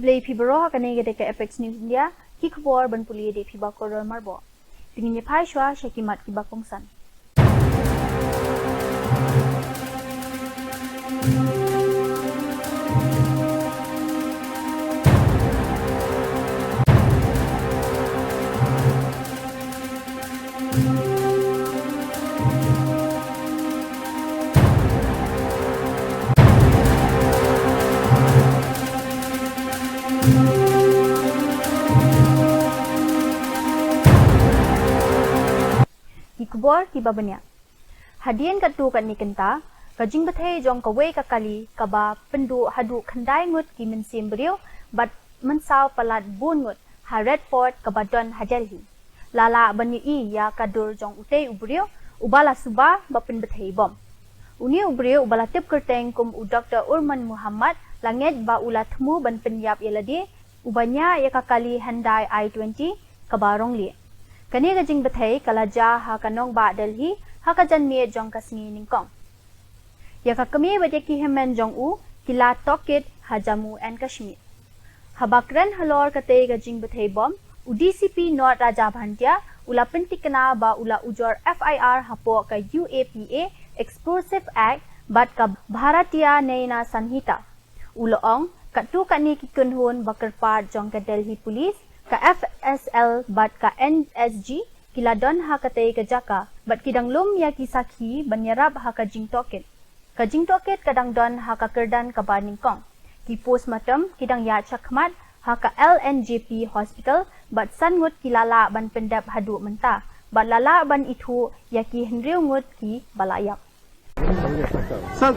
Play Fibro, Kanega Apex News India, Kickboard, Banpuli, de Fibako, Marbo. Tingin ni Pai Shua, Shakimat Kibakong San. Kubor kibabanya. Hadian katu kat ni kenta, kajing bethe jong kawai kakali kaba pendu hadu khandai ngut ki mensim beriu bat mensau palat bun ngut ha Redford kaba don hadelhi. Lala banyu I ya kadur jong utei ubriu ubala suba bapen bethe bom. Uni ubriu ubala tip kerteng kum u Dr. Urman Muhammad langit ba ula thmu ban penyap yeladi ubanya ya kakali Hyundai i20 kaba rongli. Kani gajing bethay kalaja ha kanong ba Delhi ha kajan mi jong kasngi ningkong. Ya ka kami baje ki hemen jong u kila Tokit ha Jammu and Kashmir. Habakran halor kate gajing bethay bom u DCP North Raja Bhantia ula pentikna ba ula ujor FIR hapo ka UAPA Explosive Act bat ka Bharatiya Nayana Sanhita. Uloong katu kani kikunhun bakarpar jong ka Delhi Police ka FSL bat ka NSG kila don ha katay ka jaka bat kidang lum ya kisaki banyarab ha ka jing toket kadang don ha ka kerdan ka baningkong ki postmortem kidang ya chakmat ha ka LNJP hospital bat sangut kilala ban pendap hadu menta bat lala ban itu ya ki hendriu ngut ki balayak.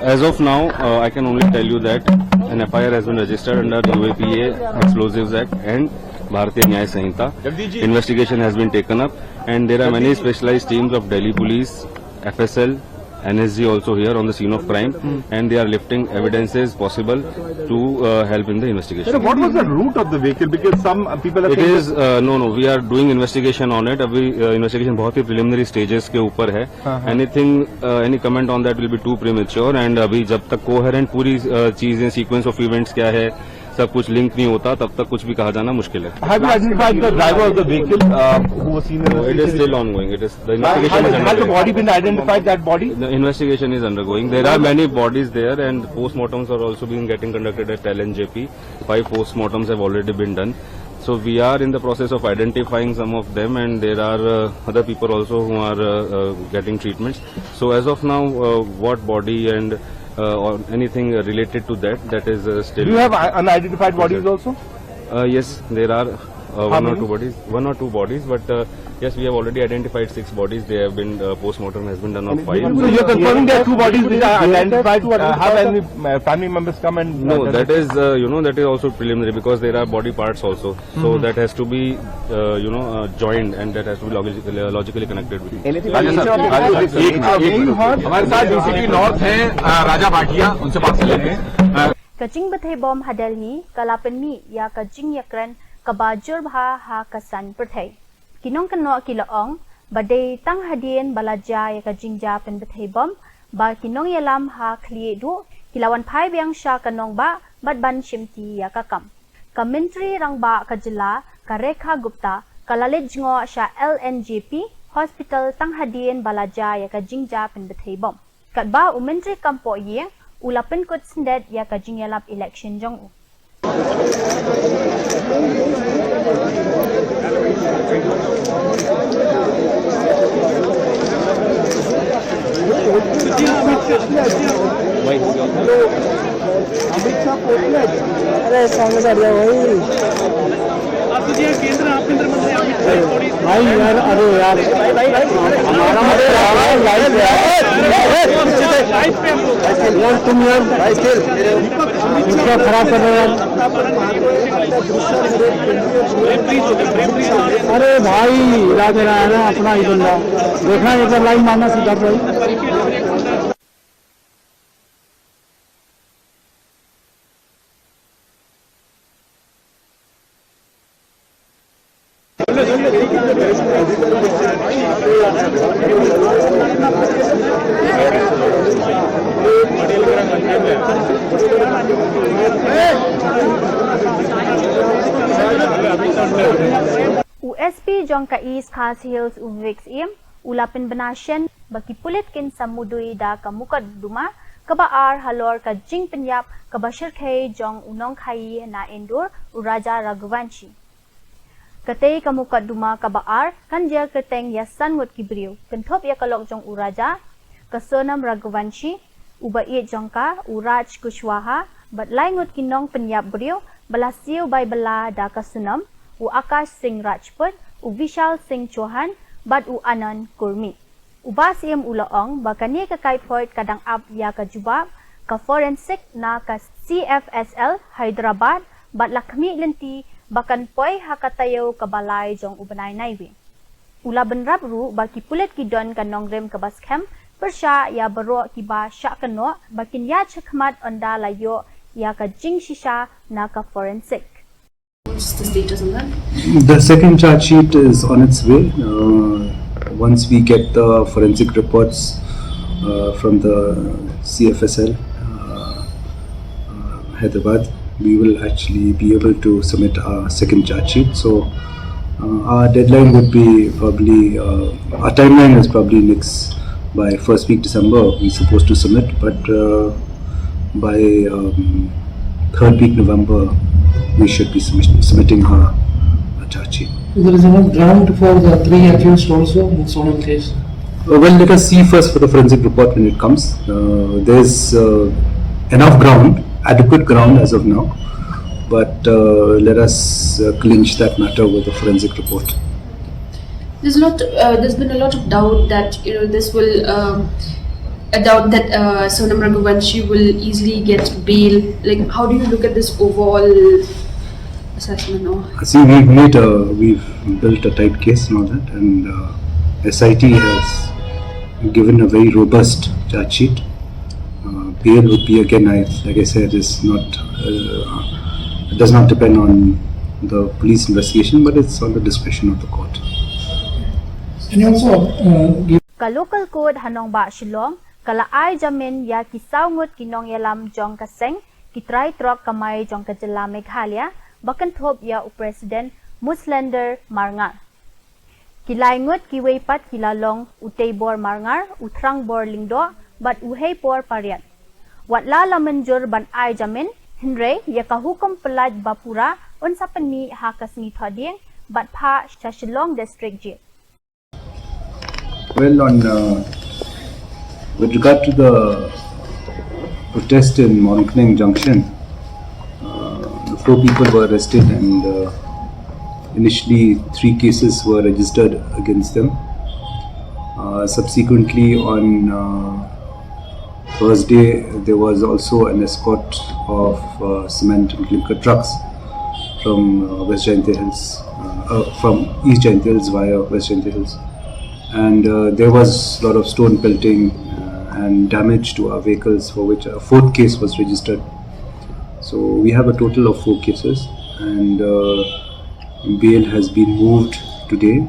As of now, I can only tell you that an FIR has been registered under UAPA Explosives Act and Bharatiya Nyaya Sanhita. Investigation has been taken up and there are many specialized teams of Delhi Police, FSL, NSG also here on the scene of crime and they are lifting evidences possible to help in the investigation. Sir, what was the route of the vehicle? Because some people are It is, no, we are doing investigation on it. Abhi investigation बहुत ही preliminary stages के ऊपर है. Anything, any comment on that will be too premature and अभी जब तक coherent पूरी चीजें sequence of events क्या है सब कुछ लिंक नहीं होता तब तक कुछ भी कहा जाना मुश्किल है. Have you identified the driver of the vehicle who was seen? It is still ongoing. It is the investigation is Has the body been identified? That body? The investigation is undergoing. There are many bodies there, and postmortems are also being conducted at LNJP. 5 postmortems have already been done. So we are in the process of identifying some of them, and there are other people also who are getting treatments. So as of now, what body and or anything related to that is still. Do you have unidentified bodies also? Yes, there are one or two bodies, but yes, we have already identified 6 bodies. They have been post-mortem has been done on 5. So you are confirming there are 2 bodies which are identified. Have any family members come and? No, that is that is also preliminary because there are body parts also. So that has to be joined and that has to be logically connected with it. हमारे साथ DCP north हैं राजा भाटिया, उनसे बात कर लेते हैं. Kajing bethay bom hadelhi kalapenmi ya kajing yakran kabajur bha ha kasan perthai. Kinong kano kilaong badai tang hadien balaja ya kajing ja pen bethay bom ba kinong yalam ha khli du kilawan phai byang sha kanong ba bat ban shimti ya kakam. Commentary rang ba kajila Karekha Gupta kalalit ngo sha LNJP hospital tang hadien balaja ya kajing ja pen bethay bom. Kat ba umentri kampo ye ulapen kot sendet ya kajing yalap election jong u. अरे सामने बैठ गया भाई केंद्र आभ्यंतर मंत्री अमित शाह भाई यार अरे यार हमारा लाइव पे यार तुम यार इसका खराब कर रहे हो अरे भाई इलाज रहा है ना अपना ही बंदा देखना एक बार लाइव मारना सीधा भाई USP jong ka East Khas Hills Uvix im ulapin benasyen bagi pulit kin samudui da kamukad duma kabaar halor ka jing penyap kabashir khay jong unong khai na indur uraja Raghuvanshi katay kamukad duma kabaar kanjel keteng yasan ngut kibriu kenthop ya kalok jong uraja kasonam Raghuvanshi ubai jongka uraj kushwaha batlai ngut kinong penyap briu balasiu bai bala da kasunam u Akash Singh Rajput, u Vishal Singh Chauhan, bad u Anand Kurmi. U Basiem Ulaong, bakani ka kaipoit kadang ab ya ka jubab, ka forensic na ka CFSL Hyderabad, bad lakmi lenti, bakan poi hakatayo ka balay jong ubanay naiwi. Ula benrab ru, baki pulit ki don ka nongrem ka baskem, persya ya baro ki ba sya kano, bakin ya chakmat onda layo ya ka jing shisha na ka forensic. What's the status on that? The second charge sheet is on its way. Once we get the forensic reports from the CFSL Hyderabad, we will actually be able to submit our second charge sheet. So our deadline would be probably, our timeline is probably next by first week December we're supposed to submit, but by third week November we should be submitting our charge sheet. There is enough ground for the 3 accused also in Sonam case. Well, let us see first for the forensic report when it comes. There's enough ground, adequate ground as of now, but let us clinch that matter with the forensic report. There's been a lot of doubt that this will a doubt that Sonam Raghuvanshi will easily get bail. Like, how do you look at this overall assessment? Or? See, we've built a tight case and all that, and SIT has given a very robust charge sheet. Bail would be again, like I said, is not it does not depend on the police investigation, but it's on the discretion of the court. Can you also give Ka local code hanong ba Shillong kalaay jamin ya kisawngut kinong yalam jong kaseng kitray trok kamay jong kajala Meghalaya bakan thop ya u president Muslender Marngar kilayngut kiwaypat kilalong utaybor Marngar utrang bor lingdo bat uhey por pariat watla lamanjur ban ay jamin hinre ya kahukom pelaj bapura unsa pani hakasmi thoding bat pha sa Shillong district jail. Well, with regard to the protest in Monkning Junction, the 4 people were arrested and initially 3 cases were registered against them. Subsequently, on Thursday, there was also an escort of cement and clinker trucks from West Jayanti Hills, from East Jayanti Hills via West Jayanti Hills. And there was a lot of stone pelting and damage to our vehicles, for which a 4th case was registered. So we have a total of 4 cases, and bail has been moved today.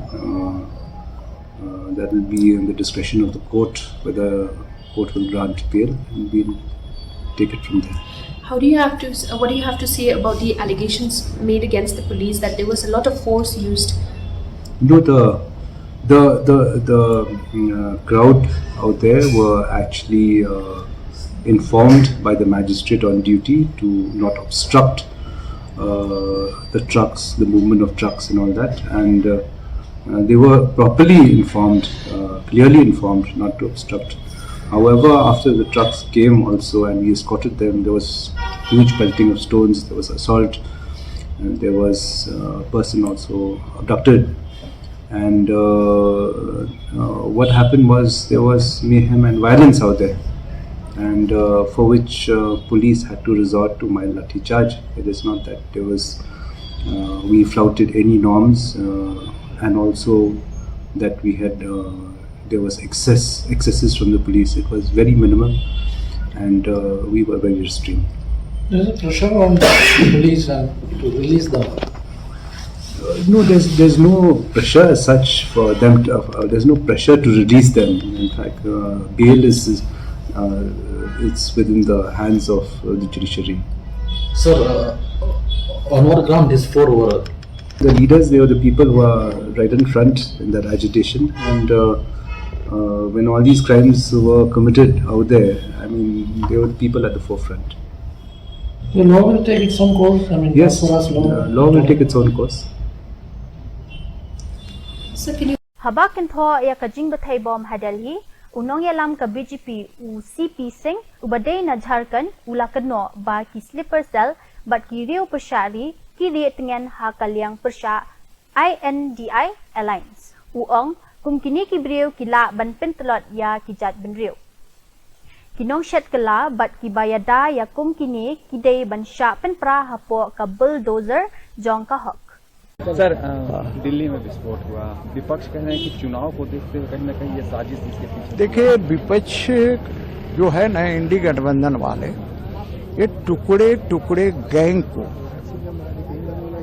That will be in the discretion of the court whether the court will grant bail, and we'll take it from there. What do you have to say about the allegations made against the police that there was a lot of force used? No, the crowd out there were actually informed by the magistrate on duty to not obstruct the trucks, the movement of trucks and all that, and they were properly informed, clearly informed not to obstruct. However, after the trucks came also and we escorted them, there was huge pelting of stones, there was assault, and there was a person also abducted. And what happened was there was mayhem and violence out there, and for which police had to resort to mild lathi charge. It is not that there was we flouted any norms, and also that we had there was excesses from the police. It was very minimal, and we were very restrained. there is a pressure on the police to release the No, there's no pressure as such for them. There's no pressure to release them. In fact, bail is it's within the hands of the judiciary. Sir, on what ground is 4 over? The leaders, they were the people who are right in front in that agitation, and when all these crimes were committed out there, I mean, they were the people at the forefront. The law will take its own course. I mean, Yes, for us, law will take its own course. So can you Habak kan tho ya ka jing bathai bom hadalhi unong ya lam ka BJP u CP Singh u badai na Jharkhand ula kano ba ki sleeper cell bat ki riu persari ki ri tengan ha kalyang persha INDI Alliance u ong kum kini ki briu ki la ban pen telot ya ki jat ben riu kinong shet kala bat ki bayada ya kum kini ki dei ban sha pen pra hapo ka bulldozer jong ka hok sir Delhi में विस्फोट हुआ, विपक्ष कह रहे हैं कि चुनाव को देखते हुए कहीं न कहीं ये साजिश इसके पीछे। देखिए, विपक्ष जो है ना, इंडी गठबंधन वाले, ये टुकड़े टुकड़े गैंग को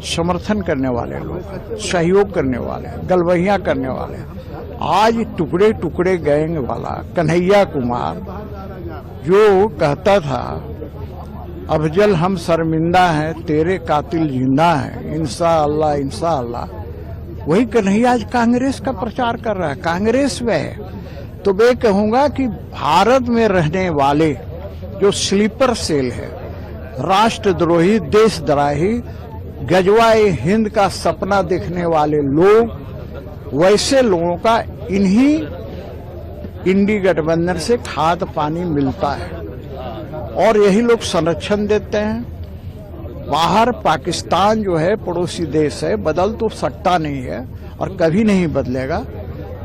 समर्थन करने वाले लोग, सहयोग करने वाले, गलबहियां करने वाले। आज टुकड़े टुकड़े गैंग वाला कन्हैया कुमार जो कहता था अफजल हम शर्मिंदा हैं, तेरे कातिल जिंदा हैं, इंशाअल्लाह इंशाअल्लाह, वही कन्हैया आज कांग्रेस का प्रचार कर रहा है, कांग्रेस में है। तो मैं कहूंगा कि भारत में रहने वाले जो स्लीपर सेल है, राष्ट्रद्रोही, देशद्रोही, गजवाए हिंद का सपना देखने वाले लोग, वैसे लोगों का इन्हीं इंडी गठबंधन से खाद पानी मिलता है और यही लोग संरक्षण देते हैं। बाहर पाकिस्तान जो है पड़ोसी देश है, बदल तो सकता नहीं है और कभी नहीं बदलेगा।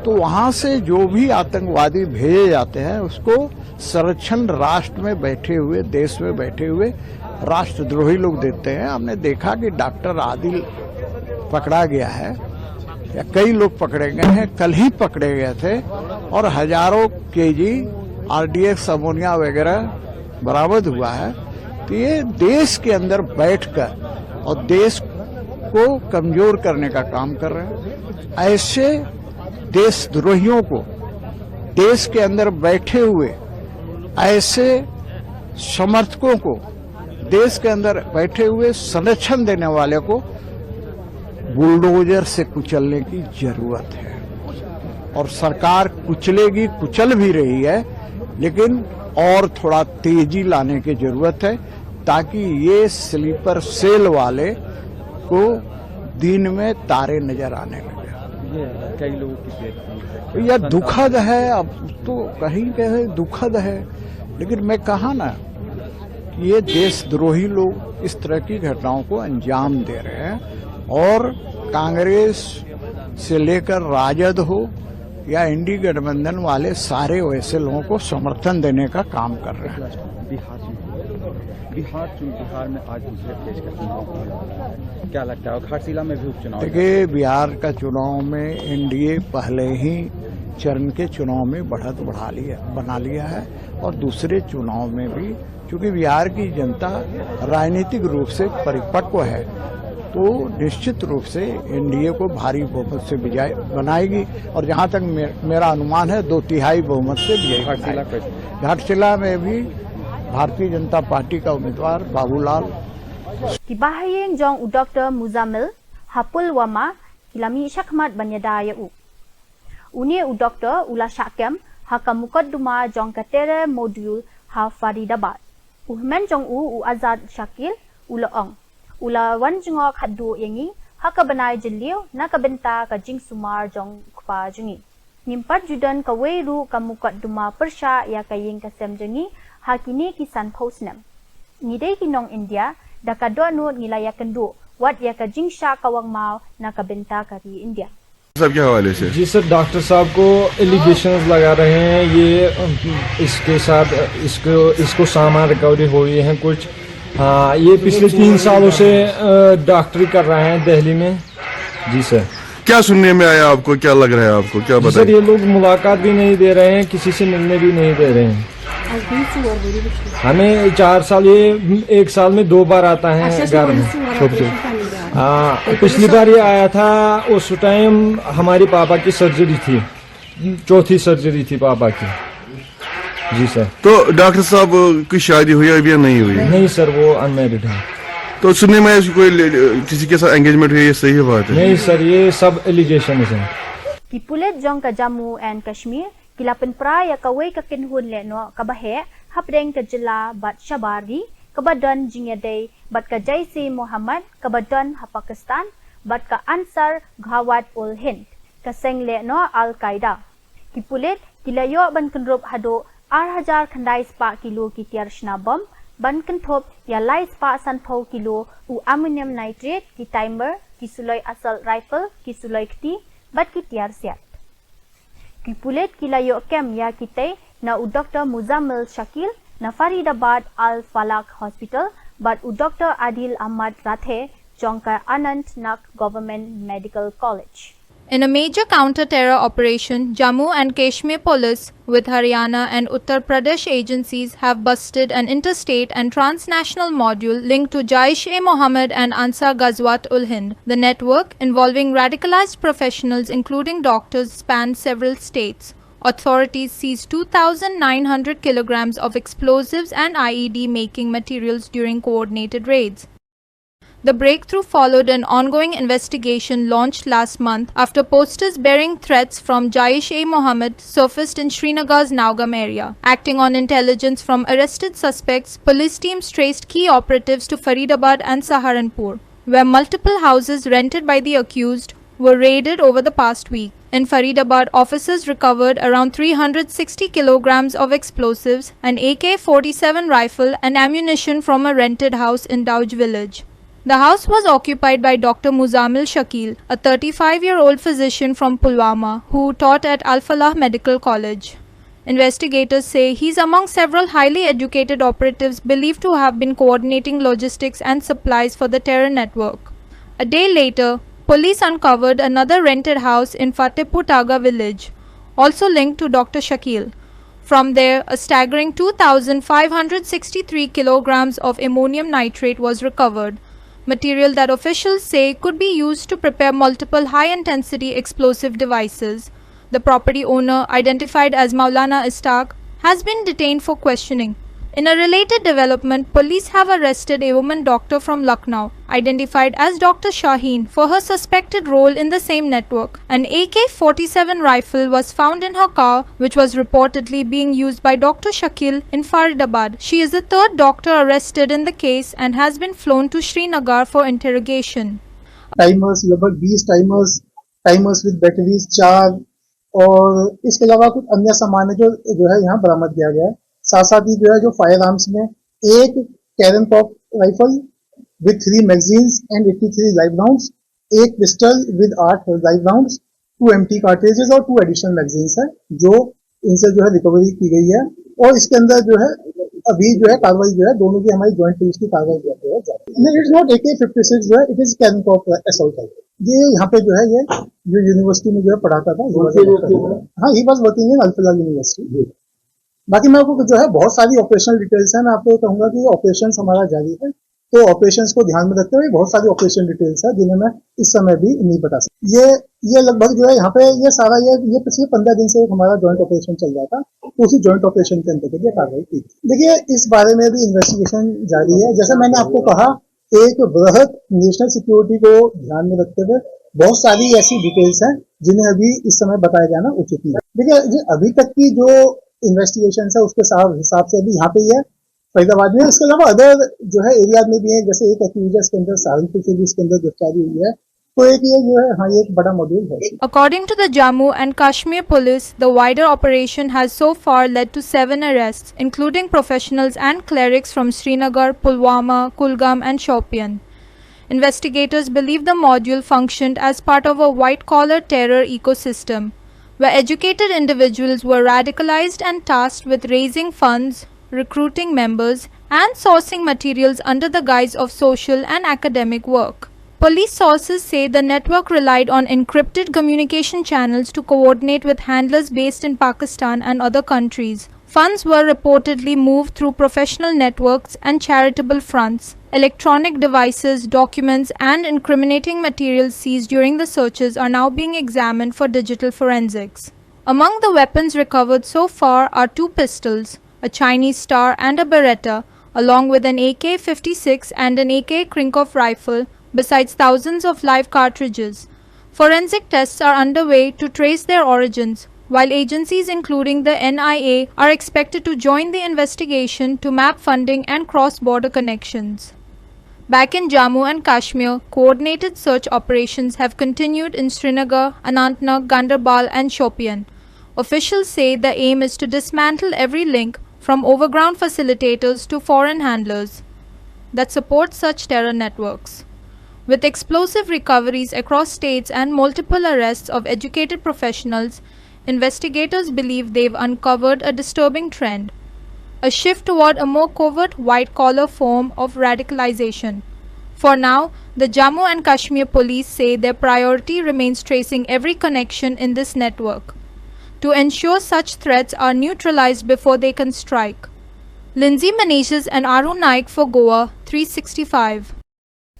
तो वहां से जो भी आतंकवादी भेजे जाते हैं उसको संरक्षण राष्ट्र में बैठे हुए, देश में बैठे हुए राष्ट्रद्रोही लोग देते हैं। हमने देखा कि डॉक्टर आदिल पकड़ा गया है या कई लोग पकड़े गए हैं, कल ही पकड़े गए थे और हजारों केजी RDX अमोनिया वगैरह बरामद हुआ है। तो ये देश के अंदर बैठकर और देश को कमजोर करने का काम कर रहे हैं। ऐसे देशद्रोहियों को, देश के अंदर बैठे हुए ऐसे समर्थकों को, देश के अंदर बैठे हुए संरक्षण देने वाले को बुलडोजर से कुचलने की जरूरत है और सरकार कुचलेगी, कुचल भी रही है, लेकिन और थोड़ा तेजी लाने की जरूरत है ताकि ये स्लीपर सेल वाले को दिन में तारे नजर आने लगे। कई लोगों की डेथ यह दुखद है, अब तो कहीं कहीं दुखद है, लेकिन मैं कहा ना कि ये देशद्रोही लोग इस तरह की घटनाओं को अंजाम दे रहे हैं और कांग्रेस से लेकर राजद हो या इंडी गठबंधन वाले सारे वैसे लोगों को समर्थन देने का काम कर रहे हैं। बिहार में आज दूसरे फेज का चुनाव हुआ, क्या लगता है? घाटशिला में भी उपचुनाव। देखिए, बिहार का चुनाव में एनडीए पहले ही चरण के चुनाव में बढ़त बना लिया है और दूसरे चुनाव में भी, क्योंकि बिहार की जनता राजनीतिक रूप से परिपक्व है, तो निश्चित रूप से एनडीए को भारी बहुमत से विजय बनाएगी और जहां तक मेरा अनुमान है 2/3 बहुमत से विजय बनाएगी। घाटशिला में भी भारतीय जनता पार्टी का उम्मीदवार Babulal Kibahayeng jong u Dr. Muzamil hapul wama kilami syakmat banyadaya u. Uni u Dr. Ula Syakem hakamukot duma jong katere modul ha Faridabad. Uhman jong u Azad Syakil ula ong. Ula wan jengok hadu yangi hakabanay jeliu nakabenta ka jing sumar jong kpa jungi. Nimpat judan kaweru kamukot duma persya ya kayeng kasem jengi hakini kisan postnam. Ngidai kinong India dakadwa nu ngilaya kendu wat ya ka jingsha kawang mau nakabenta kari India. सब के हवाले से जी sir, doctor साहब को allegations लगा रहे हैं, ये इसके साथ इसको सामान रिकवरी हुई है कुछ। हाँ, ये पिछले 3 सालों से डॉक्टरी कर रहे हैं दिल्ली में। जी सर, क्या सुनने में आया आपको, क्या लग रहा है आपको, क्या बताइए? सर, ये लोग मुलाकात भी नहीं दे रहे हैं, किसी से मिलने भी नहीं दे रहे हैं। हमें 4 साल, ये 1 साल में 2 बार आता है घर में। पिछली बार ये आया था, उस टाइम हमारे पापा की सर्जरी थी, चौथी सर्जरी थी पापा की। जी सर। तो डॉक्टर साहब की शादी हुई अभी या नहीं हुई? नहीं सर, वो अनमैरिड है। तो सुनने में कोई किसी के साथ एंगेजमेंट हुई, ये सही बात है? नहीं सर, ये सब एलिगेशन है। Kipulet jong ka Jammu and Kashmir, kilapan praya kaway ka kinhun le no kabahe, hapreng ka jila bat Shabari, kabadon jingaday, bat ka Jaisi Muhammad, kabadon ha Pakistan, bat ka Ansar Ghawat ul Hind, kaseng le no Al-Qaeda. Kipulet kilayo ban kenrup hado 8,000 khandai spa kilo ki tiar shnabom, ban kentop ya lai spa sanpau kilo u ammonium nitrate ki timer, ki suloi asal rifle, ki suloi kti, bat ki tiar siat. Kipulet kilayo kem ya kitay na u Dr. Muzammil Shakil na Faridabad Al-Falak Hospital, bat u Dr. Adil Ahmad Rathe jongka Anant Nak Government Medical College. In a major counter-terror operation, Jammu and Kashmir police with Haryana and Uttar Pradesh agencies have busted an interstate and transnational module linked to Jaish-e-Mohammed and Ansar Ghazwat ul Hind. The network, involving radicalized professionals including doctors, spanned several states. Authorities seized 2,900 kilograms of explosives and IED-making materials during coordinated raids. The breakthrough followed an ongoing investigation launched last month after posters bearing threats from Jaish-e-Mohammed surfaced in Srinagar's Naugam area. Acting on intelligence from arrested suspects, police teams traced key operatives to Faridabad and Saharanpur, where multiple houses rented by the accused were raided over the past week. In Faridabad, officers recovered around 360 kilograms of explosives, an AK-47 rifle and ammunition from a rented house in Dauj village. The house was occupied by Dr. Muzammil Shakil, a 35-year-old physician from Pulwama who taught at Al-Falah Medical College. Investigators say he's among several highly educated operatives believed to have been coordinating logistics and supplies for the terror network. A day later, police uncovered another rented house in Fatehpur Taga village, also linked to Dr. Shakil. From there, a staggering 2,563 kilograms of ammonium nitrate was recovered, material that officials say could be used to prepare multiple high-intensity explosive devices. The property owner, identified as Maulana Istaq, has been detained for questioning. In a related development, police have arrested a woman doctor from Lucknow, identified as Dr. Shaheen, for her suspected role in the same network. An AK-47 rifle was found in her car, which was reportedly being used by Dr. Shakil in Faridabad. She is the third doctor arrested in the case and has been flown to Srinagar for interrogation. Timers लगभग 20 timers with batteries 4 और इसके अलावा कुछ अन्य सामान जो है यहाँ बरामद किया गया है। साथ साथ ही जो है जो फायर आर्म्स में एक कैरन कॉक rifle with 3 magazines and 83 live rounds, एक pistol with 8 live rounds, 2 empty cartridges और 2 एडिशनल मैगजीन्स है जो इनसे जो है रिकवरी की गई है। और इसके अंदर जो है अभी जो है कार्रवाई जो है दोनों की हमारी ज्वाइंट पुलिस की कार्रवाई जो है इट्स नॉट AK-56 जो है, इट इज कैरन कॉक असॉल्ट राइफल। ये यहाँ पे जो है ये जो यूनिवर्सिटी में जो है पढ़ाता था, हाँ he was working in Al-Falah university. बाकी मैं आपको जो है बहुत सारी ऑपरेशनल डिटेल्स है, मैं आपको कहूंगा कि ऑपरेशन हमारा जारी है, तो ऑपरेशंस को ध्यान में रखते हुए बहुत सारी ऑपरेशन डिटेल्स है जिन्हें मैं इस समय भी नहीं बता सकता। ये लगभग जो है यहाँ पे ये सारा ये पिछले 15 दिन से एक हमारा जॉइंट ऑपरेशन चल रहा था, तो उसी जॉइंट ऑपरेशन के अंतर्गत ये कार्रवाई की। देखिए इस बारे में भी इन्वेस्टिगेशन जारी है। जैसे मैंने आपको कहा, एक बृहद नेशनल सिक्योरिटी को ध्यान में रखते हुए बहुत सारी ऐसी डिटेल्स हैं जिन्हें अभी इस समय बताया जाना उचित नहीं है। देखिए अभी तक की जो इन्वेस्टिगेशन है उसके हिसाब से अभी यहाँ पे ही है फरीदाबाद में, इसके अलावा अदर जो है एरियाज में भी है, जैसे एक एक्यूजर्स के अंदर सहारनपुर से भी इसके अंदर गिरफ्तारी हुई है, तो एक ये जो है हाँ ये एक बड़ा मॉड्यूल है। According to the Jammu and Kashmir police, the wider operation has so far led to 7 arrests, including professionals and clerics from Srinagar, Pulwama, Kulgam and Shopian. Investigators believe the module functioned as part of a white-collar terror ecosystem, where educated individuals were radicalized and tasked with raising funds, recruiting members, and sourcing materials under the guise of social and academic work. Police sources say the network relied on encrypted communication channels to coordinate with handlers based in Pakistan and other countries. Funds were reportedly moved through professional networks and charitable fronts. Electronic devices, documents, and incriminating materials seized during the searches are now being examined for digital forensics. Among the weapons recovered so far are 2 pistols, a Chinese Star and a Beretta, along with an AK-56 and an AK Krinkov rifle, besides thousands of live cartridges. Forensic tests are underway to trace their origins, while agencies including the NIA are expected to join the investigation to map funding and cross-border connections. Back in Jammu and Kashmir, coordinated search operations have continued in Srinagar, Anantnag, Ganderbal and Shopian. Officials say the aim is to dismantle every link from overground facilitators to foreign handlers that support such terror networks. With explosive recoveries across states and multiple arrests of educated professionals, investigators believe they've uncovered a disturbing trend, a shift toward a more covert white-collar form of radicalization. For now, the Jammu and Kashmir police say their priority remains tracing every connection in this network, to ensure such threats are neutralized before they can strike. Lindsay Manises and Arun Naik for Goa 365.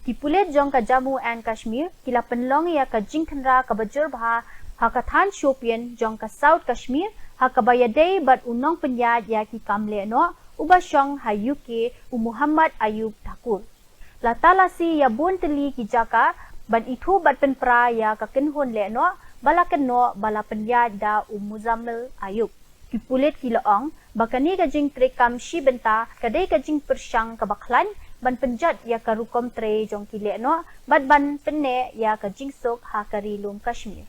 Kipulit jong ka Jammu and Kashmir, kila penlong ya ka jingkhenra ka bajur bha hakathan Shopian jong ka South Kashmir, hakabayadei bat unong penyad ya ki kamle no, ubasyong hayuke Muhammad Ayub Thakur. Latalasi ya bun teli ki jaka, ban itu bat penpra ya ka kenhon le no, balakan no bala penyad da Muzammil Ayub. Kipulit kilaong, bakani ka jing trekam shi benta, kadai ka jing persyang ka baklan, ban penjat ya ka rukom tre jong kile no, bat ban penne ya ka jing sok ha karilum Kashmir.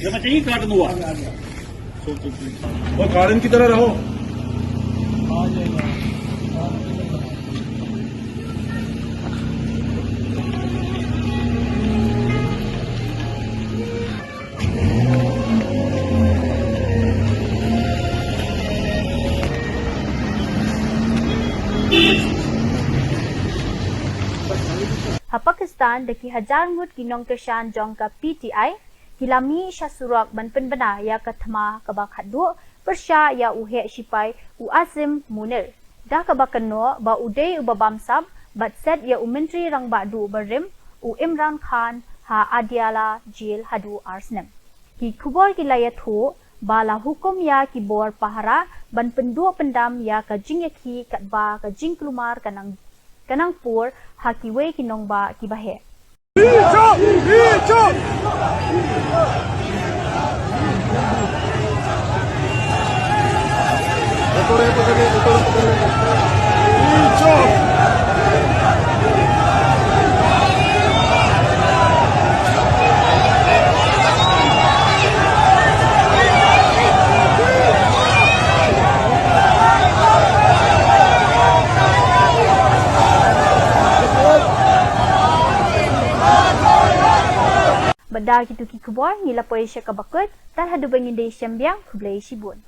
जब मैं चाहिए काट दूंगा और garden की तरह रहो Pakistan deki hajar ngut kinong keshan jong ka PTI kilami sha surak ban penbana ya kathma kabak hadu persya ya uhe sipai u Azim Munir da kabakano ba udai ubabam sab bat set ya menteri rang badu barim u Imran Khan ha adiala jail hadu arsnem ki khubor kilaya thu bala hukum ya ki bor pahara ban pendu pendam ya ka jingyaki katba ka jingklumar kanang pur hakiwe kinong ba kibahe. Benda kitu ki kubor ngila poe sya kabakut tan hadu bangin de syambiang kublai sibun.